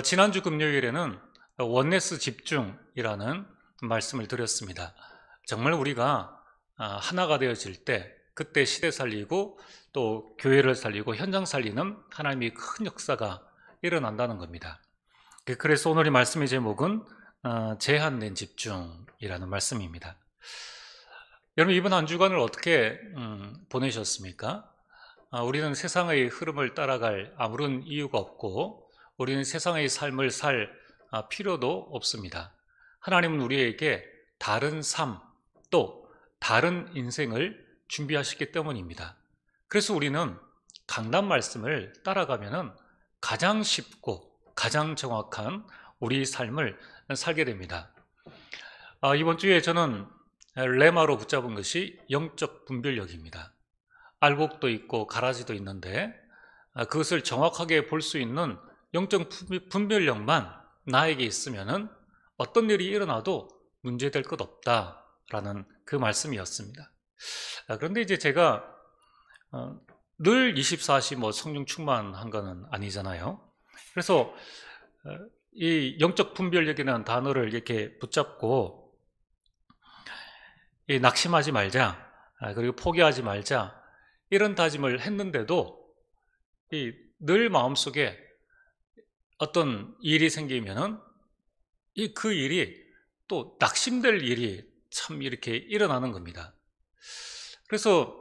지난주 금요일에는 원네스 집중이라는 말씀을 드렸습니다. 정말 우리가 하나가 되어질 때 그때 시대 살리고 또 교회를 살리고 현장 살리는 하나님의 큰 역사가 일어난다는 겁니다. 그래서 오늘의 말씀의 제목은 제한된 집중이라는 말씀입니다. 여러분, 이번 한 주간을 어떻게 보내셨습니까? 우리는 세상의 흐름을 따라갈 아무런 이유가 없고 우리는 세상의 삶을 살 필요도 없습니다. 하나님은 우리에게 다른 삶, 또 다른 인생을 준비하셨기 때문입니다. 그래서 우리는 강단 말씀을 따라가면 가장 쉽고 가장 정확한 우리 삶을 살게 됩니다. 이번 주에 저는 레마로 붙잡은 것이 영적 분별력입니다. 알곡도 있고 가라지도 있는데 그것을 정확하게 볼 수 있는 영적 분별력만 나에게 있으면 어떤 일이 일어나도 문제될 것 없다라는 그 말씀이었습니다. 그런데 이제 제가 늘 24시 성령 충만한 거는 아니잖아요. 그래서 이 영적 분별력이라는 단어를 이렇게 붙잡고 낙심하지 말자, 그리고 포기하지 말자, 이런 다짐을 했는데도 늘 마음속에 어떤 일이 생기면은 그 일이 또 낙심될 일이 참 이렇게 일어나는 겁니다. 그래서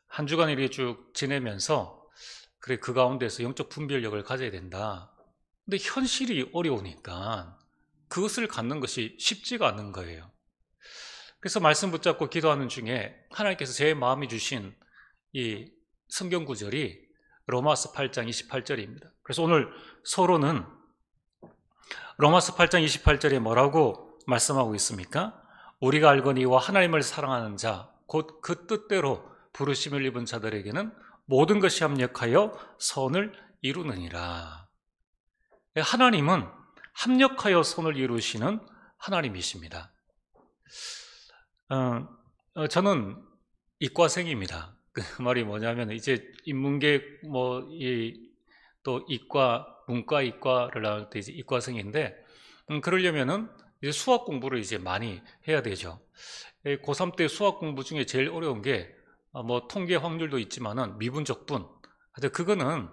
한 주간 이렇게 쭉 지내면서 그래, 그 가운데서 영적 분별력을 가져야 된다. 근데 현실이 어려우니까 그것을 갖는 것이 쉽지가 않는 거예요. 그래서 말씀 붙잡고 기도하는 중에 하나님께서 제 마음에 주신 이 성경 구절이 로마서 8장 28절입니다. 그래서 오늘 서론은 로마서 8장 28절에 뭐라고 말씀하고 있습니까? 우리가 알거니와 하나님을 사랑하는 자, 곧 그 뜻대로 부르심을 입은 자들에게는 모든 것이 합력하여 선을 이루느니라. 하나님은 합력하여 선을 이루시는 하나님이십니다. 저는 이과생입니다. 그 말이 뭐냐면 이제 인문계 또 이과, 문과, 이과를 나올 때 이제 이과생인데 그러려면은 이제 수학 공부를 이제 많이 해야 되죠. 고3 때 수학 공부 중에 제일 어려운 게 통계 확률도 있지만은 미분적분. 그거는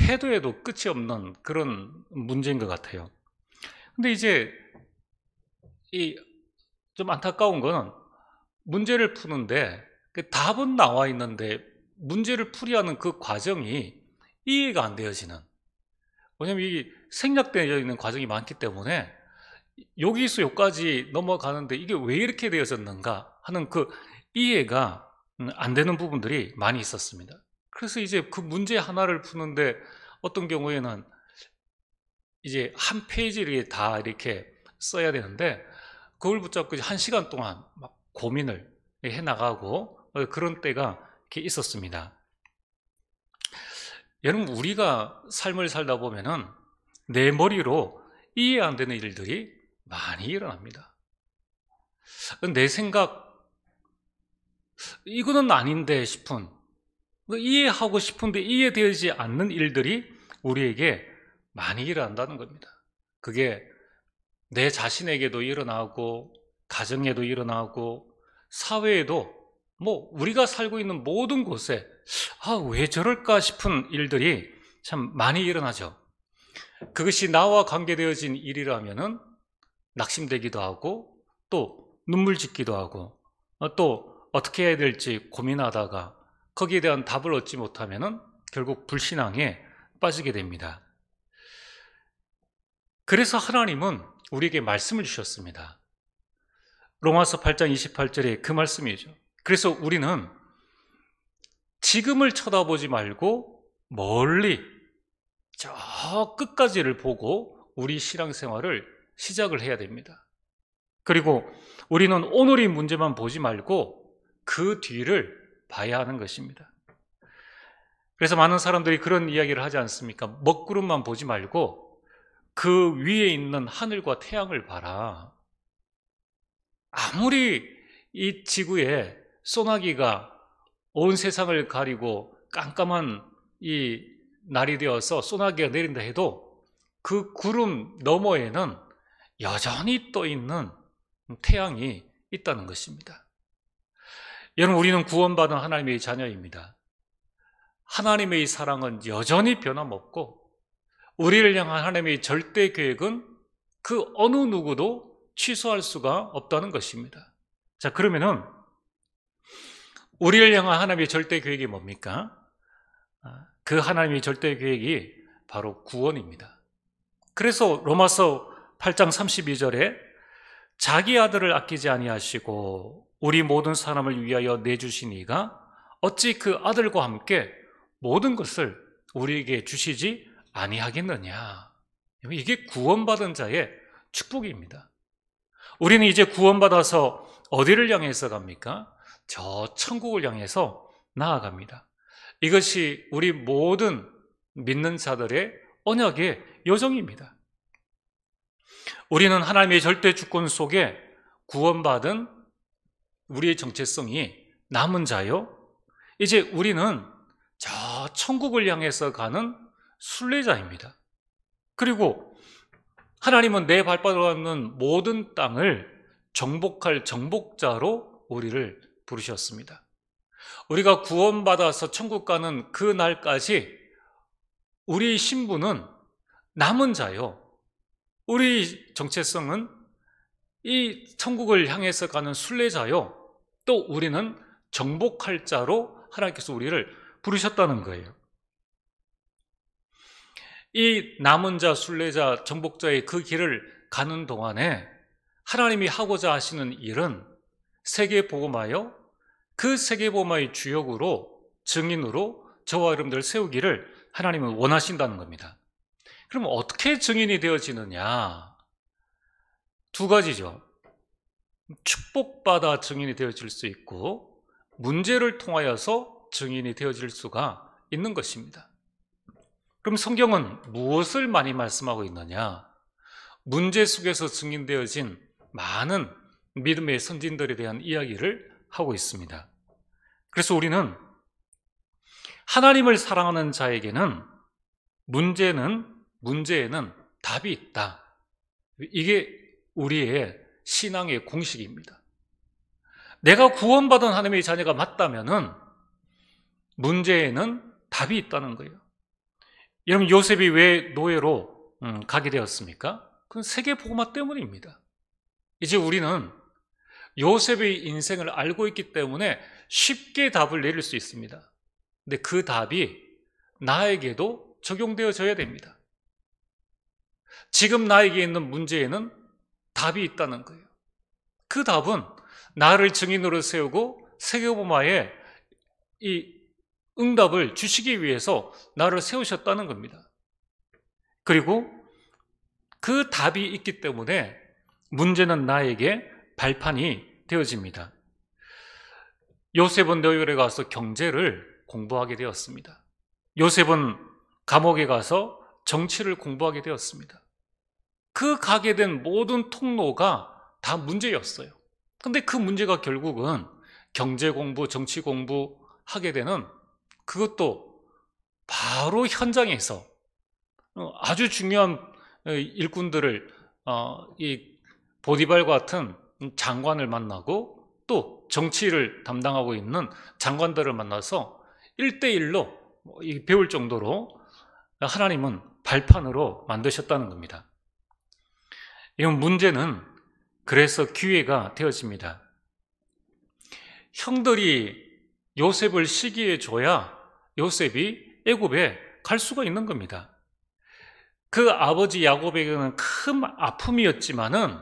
해도 끝이 없는 그런 문제인 것 같아요. 근데 이제 좀 안타까운 거는 문제를 푸는데 답은 나와 있는데 문제를 풀이하는 그 과정이 이해가 안 되어지는, 왜냐하면 이 생략되어 있는 과정이 많기 때문에 여기서 여기까지 넘어가는데 이게 왜 이렇게 되어졌는가 하는 그 이해가 안 되는 부분들이 많이 있었습니다. 그래서 이제 그 문제 하나를 푸는데 어떤 경우에는 이제 한 페이지를 다 이렇게 써야 되는데 그걸 붙잡고 이제 1시간 동안 막 고민을 해 나가고 그런 때가 이렇게 있었습니다. 여러분, 우리가 삶을 살다 보면은 내 머리로 이해 안 되는 일들이 많이 일어납니다. 내 생각, 이거는 아닌데 싶은, 이해하고 싶은데 이해되지 않는 일들이 우리에게 많이 일어난다는 겁니다. 그게 내 자신에게도 일어나고 가정에도 일어나고 사회에도 우리가 살고 있는 모든 곳에 왜 저럴까 싶은 일들이 참 많이 일어나죠. 그것이 나와 관계되어진 일이라면은 낙심되기도 하고 또 눈물 짓기도 하고 또 어떻게 해야 될지 고민하다가 거기에 대한 답을 얻지 못하면은 결국 불신앙에 빠지게 됩니다. 그래서 하나님은 우리에게 말씀을 주셨습니다. 로마서 8장 28절에 그 말씀이죠. 그래서 우리는 지금을 쳐다보지 말고 멀리 저 끝까지를 보고 우리 신앙생활을 시작을 해야 됩니다. 그리고 우리는 오늘의 문제만 보지 말고 그 뒤를 봐야 하는 것입니다. 그래서 많은 사람들이 그런 이야기를 하지 않습니까? 먹구름만 보지 말고 그 위에 있는 하늘과 태양을 봐라. 아무리 이 지구에 소나기가 온 세상을 가리고 깜깜한 이 날이 되어서 소나기가 내린다 해도 그 구름 너머에는 여전히 떠 있는 태양이 있다는 것입니다. 여러분, 우리는 구원받은 하나님의 자녀입니다. 하나님의 사랑은 여전히 변함없고 우리를 향한 하나님의 절대 계획은 그 어느 누구도 취소할 수가 없다는 것입니다. 자, 그러면은 우리를 향한 하나님의 절대 계획이 뭡니까? 그 하나님의 절대 계획이 바로 구원입니다. 그래서 로마서 8장 32절에 자기 아들을 아끼지 아니하시고 우리 모든 사람을 위하여 내주신 이가 어찌 그 아들과 함께 모든 것을 우리에게 주시지 아니하겠느냐. 이게 구원받은 자의 축복입니다. 우리는 이제 구원받아서 어디를 향해서 갑니까? 저 천국을 향해서 나아갑니다. 이것이 우리 모든 믿는 자들의 언약의 여정입니다. 우리는 하나님의 절대 주권 속에 구원받은 우리의 정체성이 남은 자요. 이제 우리는 저 천국을 향해서 가는 순례자입니다. 그리고 하나님은 내 발바닥 닿는 모든 땅을 정복할 정복자로 우리를 부르셨습니다. 우리가 구원받아서 천국 가는 그 날까지 우리의 신분은 남은 자요. 우리 정체성은 이 천국을 향해서 가는 순례자요. 또 우리는 정복할 자로 하나님께서 우리를 부르셨다는 거예요. 이 남은 자, 순례자, 정복자의 그 길을 가는 동안에 하나님이 하고자 하시는 일은 세계복음화요, 그 세계복음화의 주역으로, 증인으로 저와 여러분들 세우기를 하나님은 원하신다는 겁니다. 그럼 어떻게 증인이 되어지느냐? 두 가지죠. 축복받아 증인이 되어질 수 있고 문제를 통하여서 증인이 되어질 수가 있는 것입니다. 그럼 성경은 무엇을 많이 말씀하고 있느냐? 문제 속에서 증인되어진 많은 믿음의 선진들에 대한 이야기를 하고 있습니다. 그래서 우리는 하나님을 사랑하는 자에게는 문제에는 답이 있다. 이게 우리의 신앙의 공식입니다. 내가 구원받은 하나님의 자녀가 맞다면은 문제에는 답이 있다는 거예요. 여러분, 요셉이 왜 노예로 가게 되었습니까? 그건 세계복음화 때문입니다. 이제 우리는 요셉의 인생을 알고 있기 때문에 쉽게 답을 내릴 수 있습니다. 근데 그 답이 나에게도 적용되어져야 됩니다. 지금 나에게 있는 문제에는 답이 있다는 거예요. 그 답은 나를 증인으로 세우고 세계복음화에 이 응답을 주시기 위해서 나를 세우셨다는 겁니다. 그리고 그 답이 있기 때문에 문제는 나에게 발판이 되어집니다. 요셉은 노예에 가서 경제를 공부하게 되었습니다. 요셉은 감옥에 가서 정치를 공부하게 되었습니다. 그 가게 된 모든 통로가 다 문제였어요. 근데 그 문제가 결국은 경제 공부, 정치 공부 하게 되는, 그것도 바로 현장에서 아주 중요한 일꾼들을, 이 보디발 같은 장관을 만나고 또 정치를 담당하고 있는 장관들을 만나서 1대1로 배울 정도로 하나님은 발판으로 만드셨다는 겁니다. 이런 문제는 그래서 기회가 되어집니다. 형들이 요셉을 시기해 줘야 요셉이 애굽에 갈 수가 있는 겁니다. 그 아버지 야곱에게는 큰 아픔이었지만은,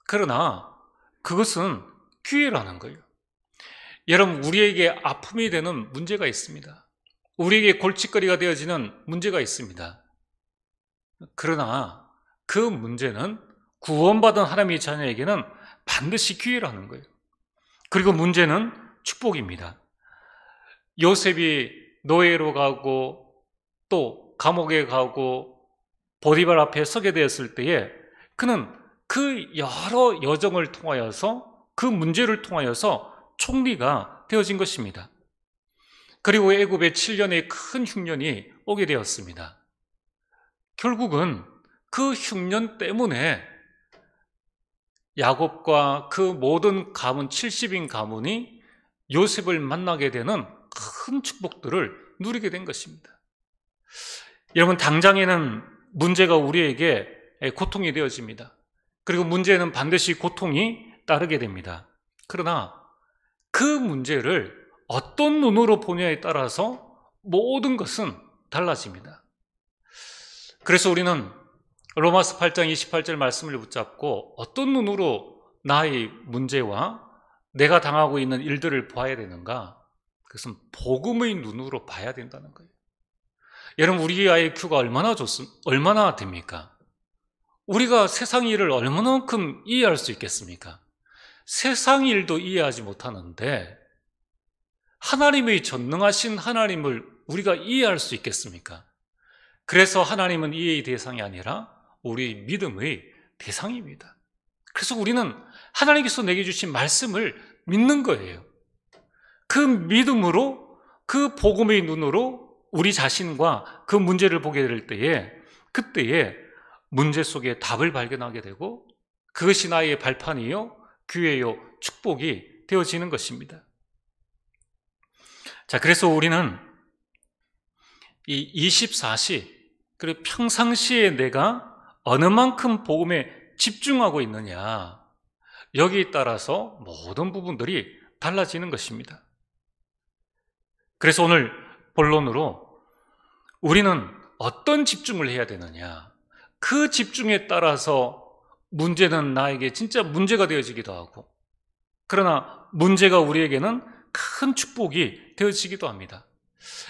그러나 그것은 기회라는 거예요. 여러분, 우리에게 아픔이 되는 문제가 있습니다. 우리에게 골칫거리가 되어지는 문제가 있습니다. 그러나 그 문제는 구원받은 하나님의 자녀에게는 반드시 기회라는 거예요. 그리고 문제는 축복입니다. 요셉이 노예로 가고 또 감옥에 가고 보디발 앞에 서게 되었을 때에 그는 그 여러 여정을 통하여서, 그 문제를 통하여서 총리가 되어진 것입니다. 그리고 애굽에 7년의 큰 흉년이 오게 되었습니다. 결국은 그 흉년 때문에 야곱과 그 모든 가문 70인 가문이 요셉을 만나게 되는 큰 축복들을 누리게 된 것입니다. 여러분, 당장에는 문제가 우리에게 고통이 되어집니다. 그리고 문제는 반드시 고통이 따르게 됩니다. 그러나 그 문제를 어떤 눈으로 보냐에 따라서 모든 것은 달라집니다. 그래서 우리는 로마서 8장 28절 말씀을 붙잡고 어떤 눈으로 나의 문제와 내가 당하고 있는 일들을 봐야 되는가? 그것은 복음의 눈으로 봐야 된다는 거예요. 여러분, 우리 IQ가 얼마나 됩니까? 우리가 세상 일을 얼마만큼 이해할 수 있겠습니까? 세상 일도 이해하지 못하는데 하나님의 전능하신 하나님을 우리가 이해할 수 있겠습니까? 그래서 하나님은 이해의 대상이 아니라 우리 믿음의 대상입니다. 그래서 우리는 하나님께서 내게 주신 말씀을 믿는 거예요. 그 믿음으로, 그 복음의 눈으로 우리 자신과 그 문제를 보게 될 때에, 그때에 문제 속에 답을 발견하게 되고 그것이 나의 발판이요, 기회요, 축복이 되어지는 것입니다. 자, 그래서 우리는 이 24시, 그리고 평상시에 내가 어느 만큼 복음에 집중하고 있느냐, 여기에 따라서 모든 부분들이 달라지는 것입니다. 그래서 오늘 본론으로 우리는 어떤 집중을 해야 되느냐, 그 집중에 따라서 문제는 나에게 진짜 문제가 되어지기도 하고, 그러나 문제가 우리에게는 큰 축복이 되어지기도 합니다.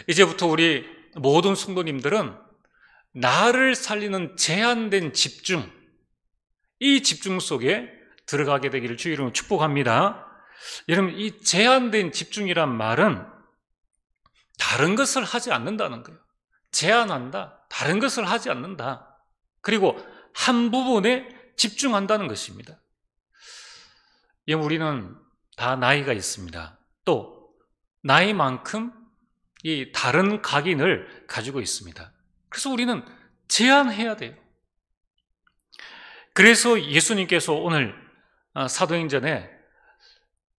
이제부터 우리 모든 성도님들은 나를 살리는 제한된 집중, 이 집중 속에 들어가게 되기를 주의 이름으로 축복합니다. 여러분, 이 제한된 집중이란 말은 다른 것을 하지 않는다는 거예요. 제한한다, 다른 것을 하지 않는다, 그리고 한 부분에 집중한다는 것입니다. 우리는 다 나이가 있습니다. 또 나이만큼 이 다른 각인을 가지고 있습니다. 그래서 우리는 제한해야 돼요. 그래서 예수님께서 오늘 사도행전에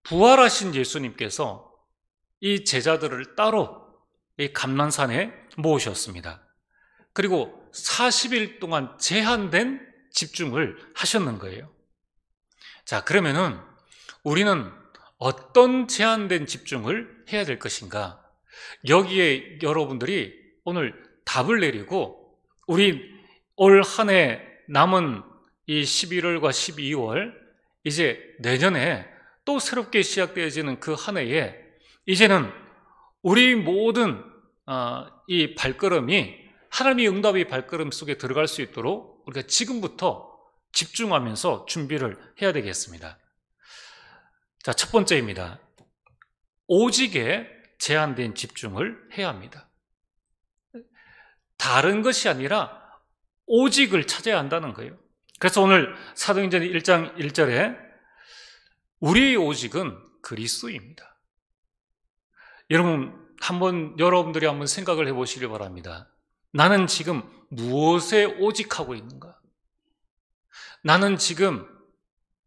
부활하신 예수님께서 이 제자들을 따로 이 감난산에 모으셨습니다. 그리고 40일 동안 제한된 집중을 하셨는 거예요. 자, 그러면은 우리는 어떤 제한된 집중을 해야 될 것인가? 여기에 여러분들이 오늘 답을 내리고, 우리 올 한 해 남은 이 11월과 12월, 이제 내년에 또 새롭게 시작되어지는 그 한 해에 이제는 우리 모든 이 발걸음이 하나님의 응답의 발걸음 속에 들어갈 수 있도록 우리가 지금부터 집중하면서 준비를 해야 되겠습니다. 자, 첫 번째입니다. 오직에 제한된 집중을 해야 합니다. 다른 것이 아니라 오직을 찾아야 한다는 거예요. 그래서 오늘 사도행전 1장 1절에 우리의 오직은 그리스도입니다. 여러분들이 한번 생각을 해보시길 바랍니다. 나는 지금 무엇에 오직하고 있는가? 나는 지금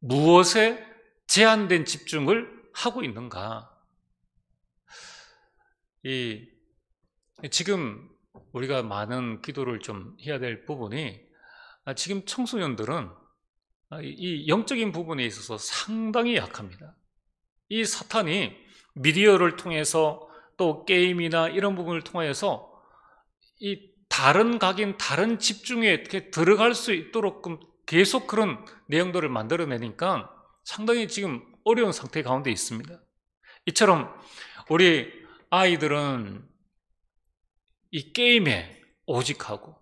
무엇에 제한된 집중을 하고 있는가? 지금 우리가 많은 기도를 좀 해야 될 부분이, 지금 청소년들은 이 영적인 부분에 있어서 상당히 약합니다. 이 사탄이 미디어를 통해서 또 게임이나 이런 부분을 통해서 이 다른 각인, 다른 집중에 이렇게 들어갈 수 있도록 계속 그런 내용들을 만들어내니까 상당히 지금 어려운 상태 가운데 있습니다. 이처럼 우리 아이들은 이 게임에 오직하고,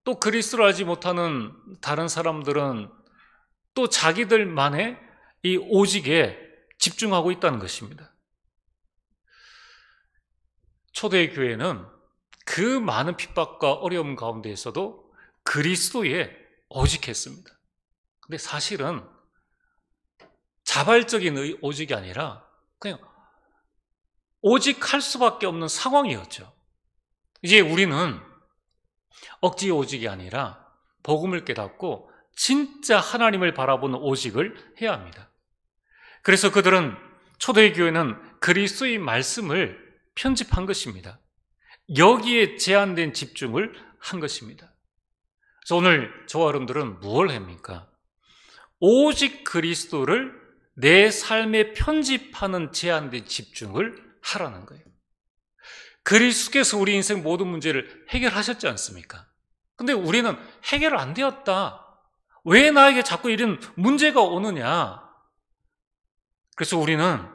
또 그리스도를 알지 못하는 다른 사람들은 또 자기들만의 이 오직에 집중하고 있다는 것입니다. 초대교회는 그 많은 핍박과 어려움 가운데에서도 그리스도에 오직했습니다. 근데 사실은 자발적인 오직이 아니라 그냥 오직할 수밖에 없는 상황이었죠. 이제 우리는 억지 오직이 아니라 복음을 깨닫고 진짜 하나님을 바라보는 오직을 해야 합니다. 그래서 그들은 초대교회는 그리스도의 말씀을 편집한 것입니다. 여기에 제한된 집중을 한 것입니다. 그래서 오늘 저와 여러분들은 무엇을 합니까? 오직 그리스도를 내 삶에 편집하는 제한된 집중을 하라는 거예요. 그리스도께서 우리 인생 모든 문제를 해결하셨지 않습니까? 근데 우리는 해결 안 되었다. 왜 나에게 자꾸 이런 문제가 오느냐? 그래서 우리는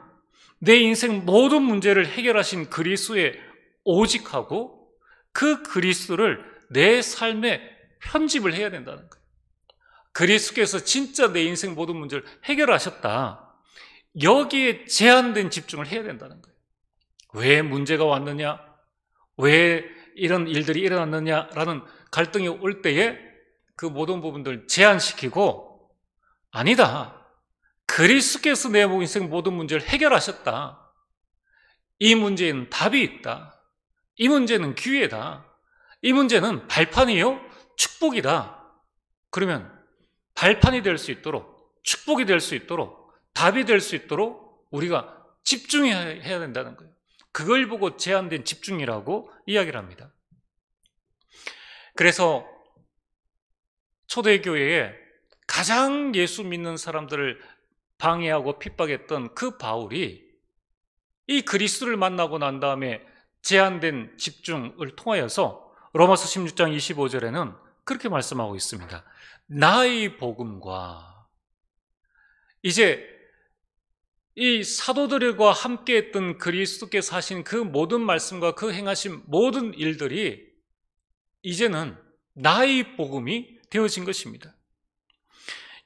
내 인생 모든 문제를 해결하신 그리스도에 오직하고 그 그리스도를 내 삶에 편집을 해야 된다는 거예요. 그리스도께서 진짜 내 인생 모든 문제를 해결하셨다. 여기에 제한된 집중을 해야 된다는 거예요. 왜 문제가 왔느냐? 왜 이런 일들이 일어났느냐라는 갈등이 올 때에 그 모든 부분들을 제한시키고 아니다. 그리스도께서 내 인생 모든 문제를 해결하셨다. 이 문제에는 답이 있다. 이 문제는 기회다. 이 문제는 발판이요 축복이다. 그러면 발판이 될 수 있도록, 축복이 될 수 있도록, 답이 될 수 있도록 우리가 집중해야 된다는 거예요. 그걸 보고 제한된 집중이라고 이야기를 합니다. 그래서 초대교회에 가장 예수 믿는 사람들을 방해하고 핍박했던 그 바울이 이 그리스도를 만나고 난 다음에 제한된 집중을 통하여서 로마서 16장 25절에는 그렇게 말씀하고 있습니다. 나의 복음과 이제 이 사도들과 함께 했던 그리스도께서 하신 그 모든 말씀과 그 행하신 모든 일들이 이제는 나의 복음이 되어진 것입니다.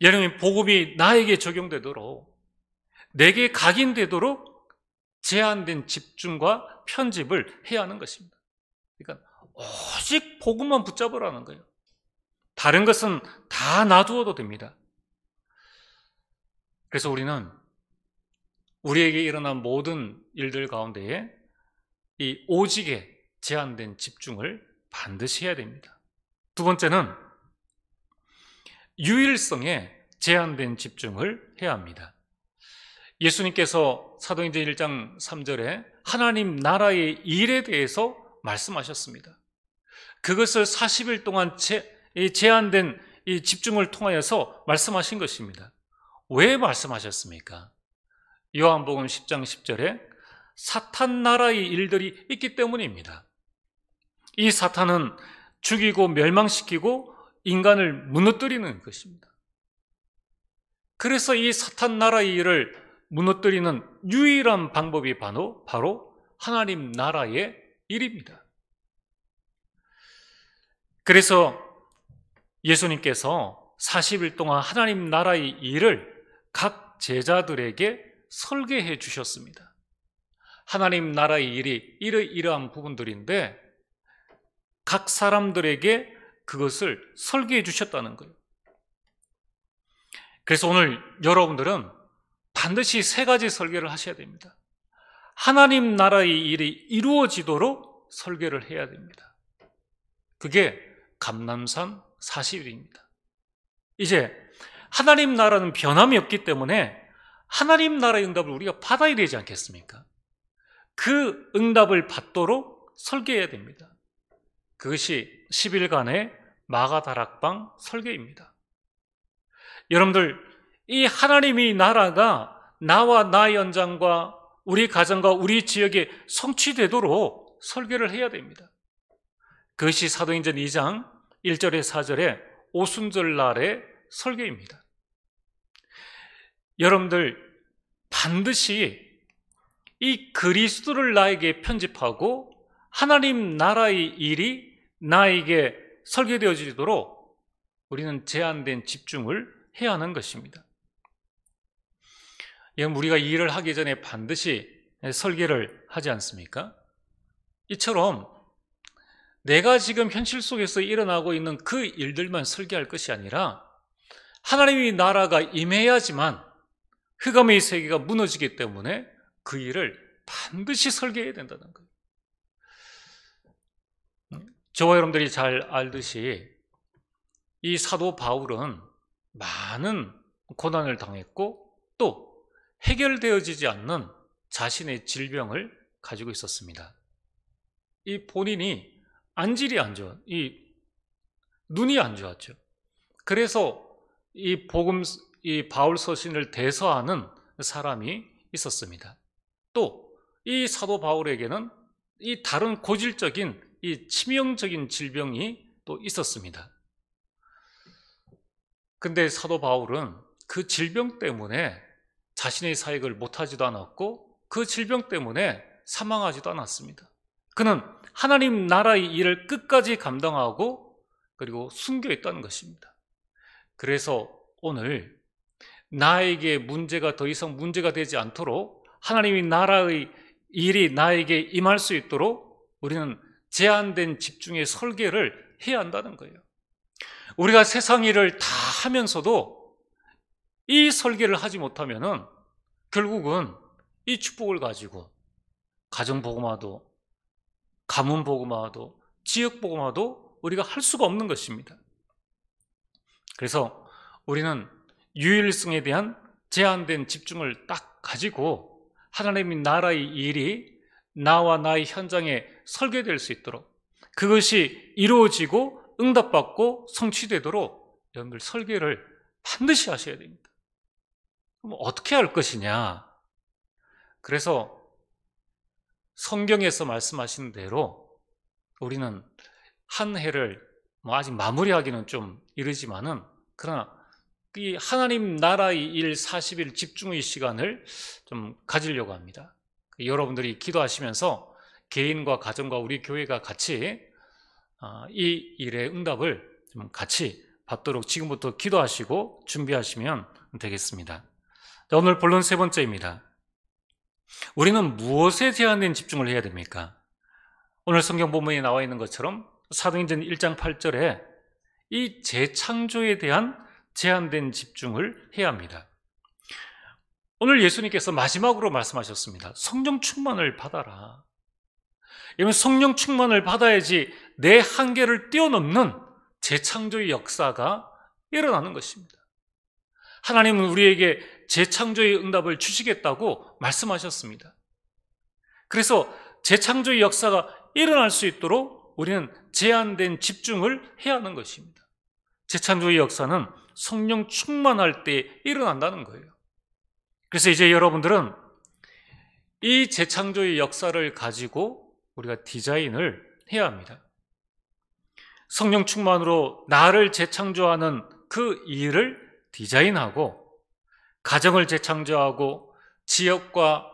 여러분, 복음이 나에게 적용되도록, 내게 각인되도록 제한된 집중과 편집을 해야 하는 것입니다. 그러니까 오직 복음만 붙잡으라는 거예요. 다른 것은 다 놔두어도 됩니다. 그래서 우리는 우리에게 일어난 모든 일들 가운데에 이 오직에 제한된 집중을 반드시 해야 됩니다. 두 번째는 유일성에 제한된 집중을 해야 합니다. 예수님께서 사도행전 1장 3절에 하나님 나라의 일에 대해서 말씀하셨습니다. 그것을 40일 동안 제한된 이 집중을 통하여서 말씀하신 것입니다. 왜 말씀하셨습니까? 요한복음 10장 10절에 사탄 나라의 일들이 있기 때문입니다. 이 사탄은 죽이고 멸망시키고 인간을 무너뜨리는 것입니다. 그래서 이 사탄 나라의 일을 무너뜨리는 유일한 방법이 바로 하나님 나라의 일입니다. 그래서 예수님께서 40일 동안 하나님 나라의 일을 각 제자들에게 설계해 주셨습니다. 하나님 나라의 일이 이러이러한 부분들인데 각 사람들에게 그것을 설계해 주셨다는 거예요. 그래서 오늘 여러분들은 반드시 세 가지 설계를 하셔야 됩니다. 하나님 나라의 일이 이루어지도록 설계를 해야 됩니다. 그게 감람산 40일입니다. 이제 하나님 나라는 변함이 없기 때문에 하나님 나라의 응답을 우리가 받아야 되지 않겠습니까? 그 응답을 받도록 설계해야 됩니다. 그것이 10일간의 마가다락방 설계입니다. 여러분들, 이 하나님의 나라가 나와 나의 연장과 우리 가정과 우리 지역에 성취되도록 설계를 해야 됩니다. 그것이 사도행전 2장 1절에 4절에 오순절 날의 설계입니다. 여러분들, 반드시 이 그리스도를 나에게 편집하고 하나님 나라의 일이 나에게 설계되어지도록 우리는 제한된 집중을 해야 하는 것입니다. 우리가 이 일을 하기 전에 반드시 설계를 하지 않습니까? 이처럼 내가 지금 현실 속에서 일어나고 있는 그 일들만 설계할 것이 아니라 하나님의 나라가 임해야지만 흑암의 세계가 무너지기 때문에 그 일을 반드시 설계해야 된다는 거예요. 저와 여러분들이 잘 알듯이 이 사도 바울은 많은 고난을 당했고 또 해결되어지지 않는 자신의 질병을 가지고 있었습니다. 이 본인이 안질이 안 좋아, 이 눈이 안 좋았죠. 그래서 이 바울 서신을 대서하는 사람이 있었습니다. 또 이 사도 바울에게는 이 다른 고질적인 이 치명적인 질병이 또 있었습니다. 근데 사도 바울은 그 질병 때문에 자신의 사역을 못하지도 않았고 그 질병 때문에 사망하지도 않았습니다. 그는 하나님 나라의 일을 끝까지 감당하고 그리고 순교했다는 것입니다. 그래서 오늘 나에게 문제가 더 이상 문제가 되지 않도록 하나님의 나라의 일이 나에게 임할 수 있도록 우리는 제한된 집중의 설계를 해야 한다는 거예요. 우리가 세상 일을 다 하면서도 이 설계를 하지 못하면은 결국은 이 축복을 가지고 가정복음화도, 가문복음화도, 지역복음화도 우리가 할 수가 없는 것입니다. 그래서 우리는 유일성에 대한 제한된 집중을 딱 가지고 하나님의 나라의 일이 나와 나의 현장에 설계될 수 있도록 그것이 이루어지고 응답받고 성취되도록 여러분들 설계를 반드시 하셔야 됩니다. 그럼 어떻게 할 것이냐? 그래서 성경에서 말씀하신 대로 우리는 한 해를 아직 마무리하기는 좀 이르지만은 그러나 이 하나님 나라의 일 40일 집중의 시간을 좀 가지려고 합니다. 여러분들이 기도하시면서 개인과 가정과 우리 교회가 같이 이 일의 응답을 좀 같이 받도록 지금부터 기도하시고 준비하시면 되겠습니다. 오늘 본론 세 번째입니다. 우리는 무엇에 제한된 집중을 해야 됩니까? 오늘 성경 본문에 나와 있는 것처럼 사도행전 1장 8절에 이 재창조에 대한 제한된 집중을 해야 합니다. 오늘 예수님께서 마지막으로 말씀하셨습니다. 성령 충만을 받아라. 이러면 성령 충만을 받아야지 내 한계를 뛰어넘는 재창조의 역사가 일어나는 것입니다. 하나님은 우리에게 재창조의 응답을 주시겠다고 말씀하셨습니다. 그래서 재창조의 역사가 일어날 수 있도록 우리는 제한된 집중을 해야 하는 것입니다. 재창조의 역사는 성령 충만할 때 일어난다는 거예요. 그래서 이제 여러분들은 이 재창조의 역사를 가지고 우리가 디자인을 해야 합니다. 성령 충만으로 나를 재창조하는 그 일을 디자인하고 가정을 재창조하고 지역과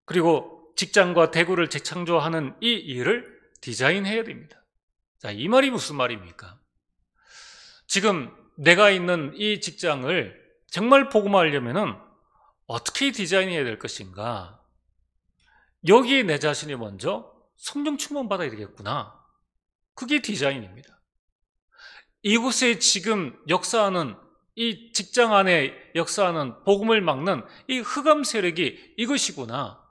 그리고 직장과 대구를 재창조하는 이 일을 디자인해야 됩니다. 자, 이 말이 무슨 말입니까? 지금 내가 있는 이 직장을 정말 복음화하려면은 어떻게 디자인해야 될 것인가? 여기에 내 자신이 먼저 성령 충만 받아야 되겠구나. 그게 디자인입니다. 이곳에 지금 역사하는 이 직장 안에 역사하는 복음을 막는 이 흑암 세력이 이것이구나.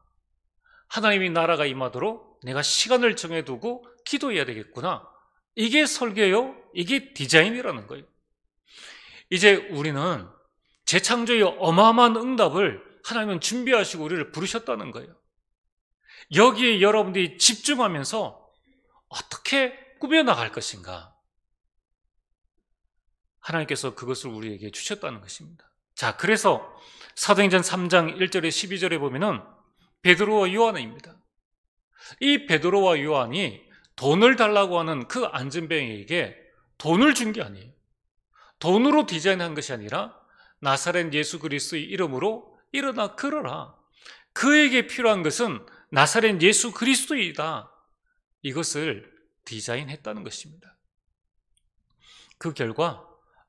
하나님의 나라가 임하도록 내가 시간을 정해두고 기도해야 되겠구나. 이게 설계요. 이게 디자인이라는 거예요. 이제 우리는 재창조의 어마어마한 응답을 하나님은 준비하시고 우리를 부르셨다는 거예요. 여기에 여러분들이 집중하면서 어떻게 꾸며나갈 것인가? 하나님께서 그것을 우리에게 주셨다는 것입니다. 자, 그래서 사도행전 3장 1절에 12절에 보면은 베드로와 요한입니다. 이 베드로와 요한이 돈을 달라고 하는 그 안전병에게 돈을 준 게 아니에요. 돈으로 디자인한 것이 아니라 나사렛 예수 그리스도의 이름으로 일어나 걸어라. 그에게 필요한 것은 나사렛 예수 그리스도이다. 이것을 디자인했다는 것입니다. 그 결과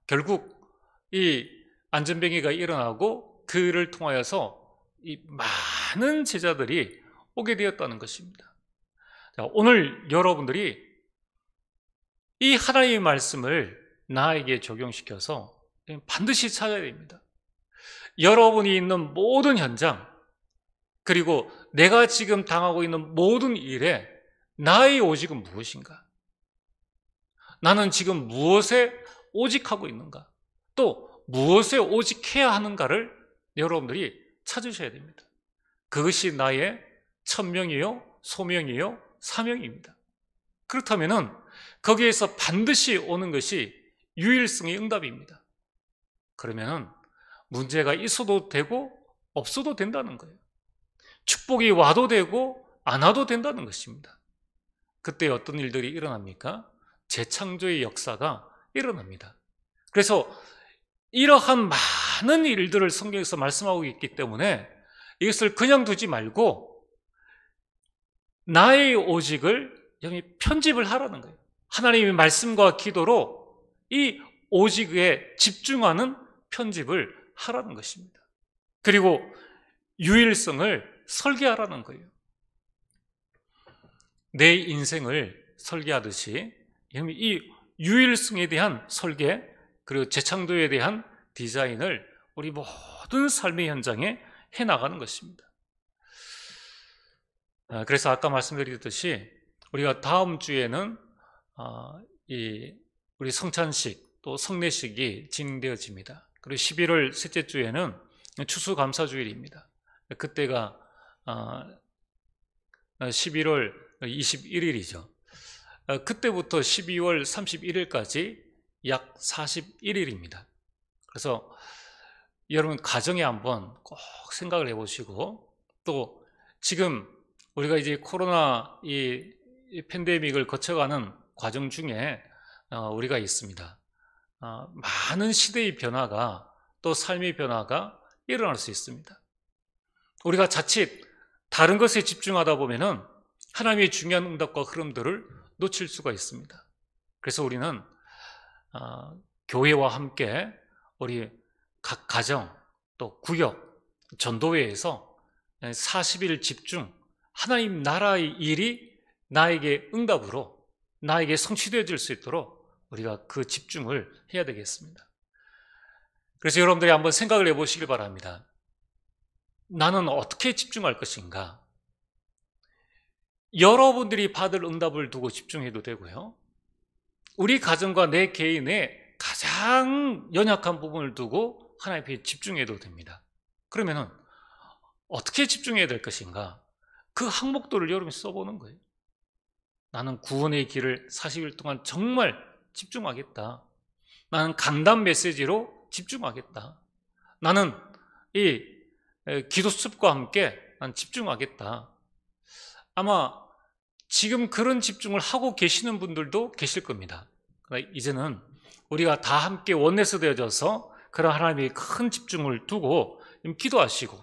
결국 이 안전병이가 일어나고 그를 통하여서 이 많은 제자들이 오게 되었다는 것입니다. 자, 오늘 여러분들이 이 하나님의 말씀을 나에게 적용시켜서 반드시 찾아야 됩니다. 여러분이 있는 모든 현장 그리고 내가 지금 당하고 있는 모든 일에 나의 오직은 무엇인가? 나는 지금 무엇에 오직 하고 있는가, 또 무엇에 오직 해야 하는가를 여러분들이 찾으셔야 됩니다. 그것이 나의 천명이요, 소명이요, 사명입니다. 그렇다면 거기에서 반드시 오는 것이 유일성의 응답입니다. 그러면 문제가 있어도 되고 없어도 된다는 거예요. 축복이 와도 되고 안 와도 된다는 것입니다. 그때 어떤 일들이 일어납니까? 재창조의 역사가 일어납니다. 그래서 이러한 많은 일들을 성경에서 말씀하고 있기 때문에 이것을 그냥 두지 말고 나의 오직을 여기 편집을 하라는 거예요. 하나님의 말씀과 기도로 이 오직에 집중하는 편집을 하라는 것입니다. 그리고 유일성을 설계하라는 거예요. 내 인생을 설계하듯이 이 유일성에 대한 설계, 그리고 재창조에 대한 디자인을 우리 모든 삶의 현장에 해나가는 것입니다. 그래서 아까 말씀드렸듯이 우리가 다음 주에는 우리 성찬식 또 성례식이 진행되어집니다. 그리고 11월 셋째 주에는 추수감사주일입니다. 그때가 11월 21일이죠. 그때부터 12월 31일까지 약 41일입니다. 그래서 여러분 가정에 한번 꼭 생각을 해보시고, 또 지금 우리가 이제 코로나 이 팬데믹을 거쳐가는 과정 중에 우리가 있습니다. 많은 시대의 변화가, 또 삶의 변화가 일어날 수 있습니다. 우리가 자칫 다른 것에 집중하다 보면은 하나님의 중요한 응답과 흐름들을 놓칠 수가 있습니다. 그래서 우리는 교회와 함께 우리 각 가정 또 구역 전도회에서 40일 집중, 하나님 나라의 일이 나에게 응답으로 나에게 성취되어질 수 있도록 우리가 그 집중을 해야 되겠습니다. 그래서 여러분들이 한번 생각을 해보시길 바랍니다. 나는 어떻게 집중할 것인가? 여러분들이 받을 응답을 두고 집중해도 되고요, 우리 가정과 내 개인의 가장 연약한 부분을 두고 하나님 앞에 집중해도 됩니다. 그러면은 어떻게 집중해야 될 것인가? 그 항목들을 여러분이 써보는 거예요. 나는 구원의 길을 40일 동안 정말 집중하겠다. 나는 강단 메시지로 집중하겠다. 나는 이 기도 수첩과 함께 난 집중하겠다. 아마 지금 그런 집중을 하고 계시는 분들도 계실 겁니다. 그러나 이제는 우리가 다 함께 원내스 되어져서 그런 하나님의 큰 집중을 두고 기도하시고,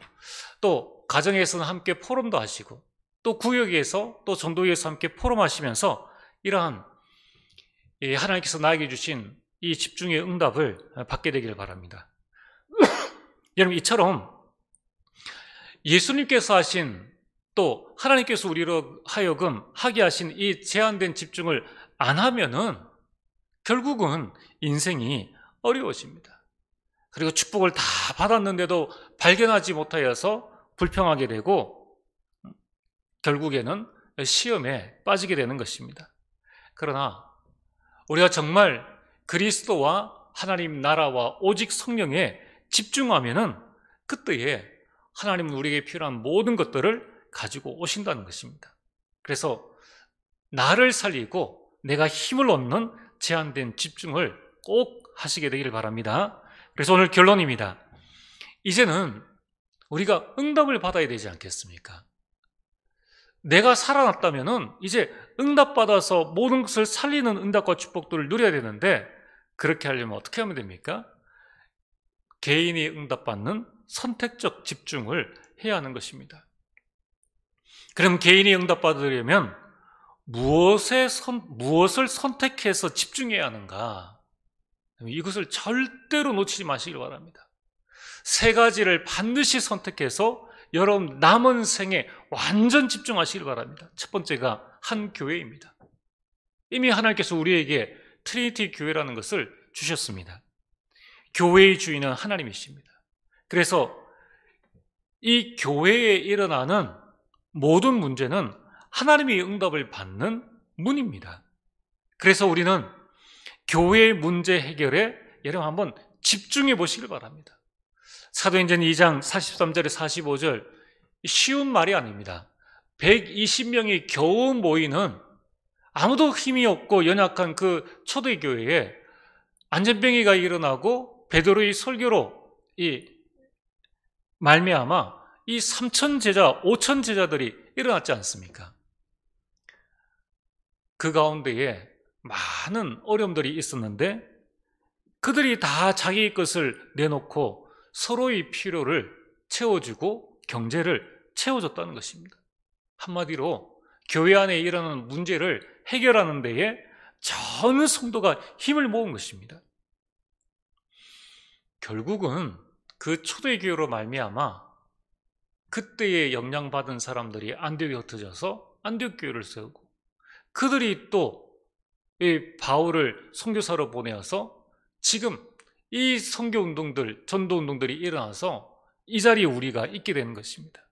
또 가정에서는 함께 포럼도 하시고, 또 구역에서 또 전도회에서 함께 포럼하시면서 이러한 하나님께서 나에게 주신 이 집중의 응답을 받게 되기를 바랍니다. 여러분, 이처럼 예수님께서 하신, 또 하나님께서 우리로 하여금 하게 하신 이 제한된 집중을 안 하면은 결국은 인생이 어려워집니다. 그리고 축복을 다 받았는데도 발견하지 못하여서 불평하게 되고 결국에는 시험에 빠지게 되는 것입니다. 그러나 우리가 정말 그리스도와 하나님 나라와 오직 성령에 집중하면은 그때에 하나님은 우리에게 필요한 모든 것들을 가지고 오신다는 것입니다. 그래서 나를 살리고 내가 힘을 얻는 제한된 집중을 꼭 하시게 되기를 바랍니다. 그래서 오늘 결론입니다. 이제는 우리가 응답을 받아야 되지 않겠습니까? 내가 살아났다면은 이제 응답받아서 모든 것을 살리는 응답과 축복들을 누려야 되는데, 그렇게 하려면 어떻게 하면 됩니까? 개인이 응답받는 선택적 집중을 해야 하는 것입니다. 그럼 개인이 응답받으려면 무엇을 선택해서 집중해야 하는가? 이것을 절대로 놓치지 마시길 바랍니다. 세 가지를 반드시 선택해서 여러분 남은 생에 완전 집중하시길 바랍니다. 첫 번째가 한 교회입니다. 이미 하나님께서 우리에게 트리니티 교회라는 것을 주셨습니다. 교회의 주인은 하나님이십니다. 그래서 이 교회에 일어나는 모든 문제는 하나님의 응답을 받는 문입니다. 그래서 우리는 교회의 문제 해결에 여러분 한번 집중해 보시길 바랍니다. 사도행전 2장 43절에 45절, 쉬운 말이 아닙니다. 120명이 겨우 모이는 아무도 힘이 없고 연약한 그 초대교회에 안전병이가 일어나고 베드로의 설교로 말미암아 이 3천 제자, 5천 제자들이 일어났지 않습니까? 그 가운데에 많은 어려움들이 있었는데 그들이 다 자기 것을 내놓고 서로의 필요를 채워주고 경제를 채워줬다는 것입니다. 한마디로 교회 안에 일어나는 문제를 해결하는 데에 전 성도가 힘을 모은 것입니다. 결국은 그 초대교회로 말미암아 그때에 영향받은 사람들이 안디옥에 흩어져서 안디옥교회를 세우고 그들이 또 이 바울을 선교사로 보내어서 지금 이 선교운동들, 전도운동들이 일어나서 이 자리에 우리가 있게 되는 것입니다.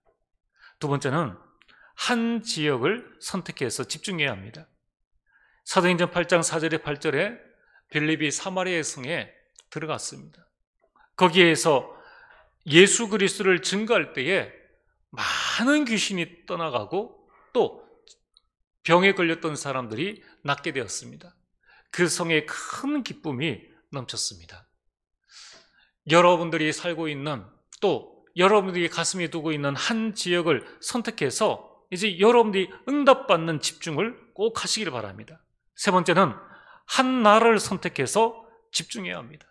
두 번째는 한 지역을 선택해서 집중해야 합니다. 사도행전 8장 4절에 8절에 빌립이 사마리아 성에 들어갔습니다. 거기에서 예수 그리스도를 증거할 때에 많은 귀신이 떠나가고 또 병에 걸렸던 사람들이 낫게 되었습니다. 그 성에 큰 기쁨이 넘쳤습니다. 여러분들이 살고 있는 또 여러분들이 가슴에 두고 있는 한 지역을 선택해서 이제 여러분들이 응답받는 집중을 꼭 하시길 바랍니다. 세 번째는 한 나라를 선택해서 집중해야 합니다.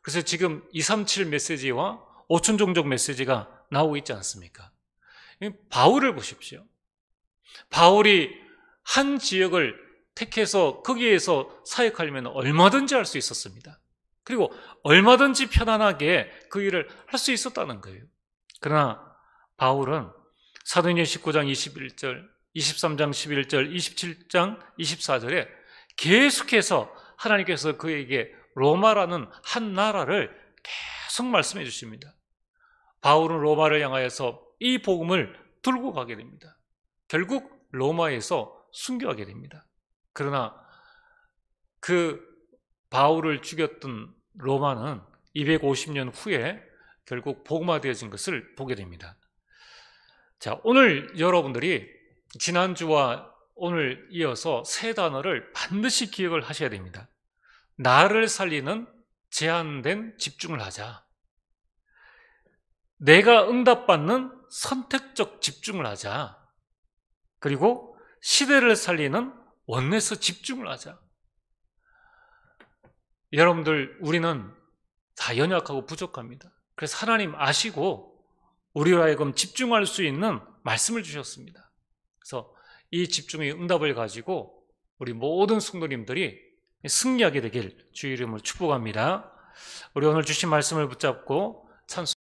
그래서 지금 237 메시지와 5천 종족 메시지가 나오고 있지 않습니까? 바울을 보십시오. 바울이 한 지역을 택해서 거기에서 사역하려면 얼마든지 할 수 있었습니다. 그리고 얼마든지 편안하게 그 일을 할 수 있었다는 거예요. 그러나 바울은 사도행전 19장 21절, 23장 11절, 27장 24절에 계속해서 하나님께서 그에게 로마라는 한 나라를 계속 말씀해 주십니다. 바울은 로마를 향하여서 이 복음을 들고 가게 됩니다. 결국 로마에서 순교하게 됩니다. 그러나 그 바울을 죽였던 로마는 250년 후에 결국 복음화되어진 것을 보게 됩니다. 자, 오늘 여러분들이 지난주와 오늘 이어서 세 단어를 반드시 기억을 하셔야 됩니다. 나를 살리는 제한된 집중을 하자. 내가 응답받는 선택적 집중을 하자. 그리고 시대를 살리는 원내서 집중을 하자. 여러분들, 우리는 다 연약하고 부족합니다. 그래서 하나님 아시고 우리로 하여금 집중할 수 있는 말씀을 주셨습니다. 그래서 이 집중의 응답을 가지고 우리 모든 성도님들이 승리하게 되길 주의 이름으로 축복합니다. 우리 오늘 주신 말씀을 붙잡고 찬송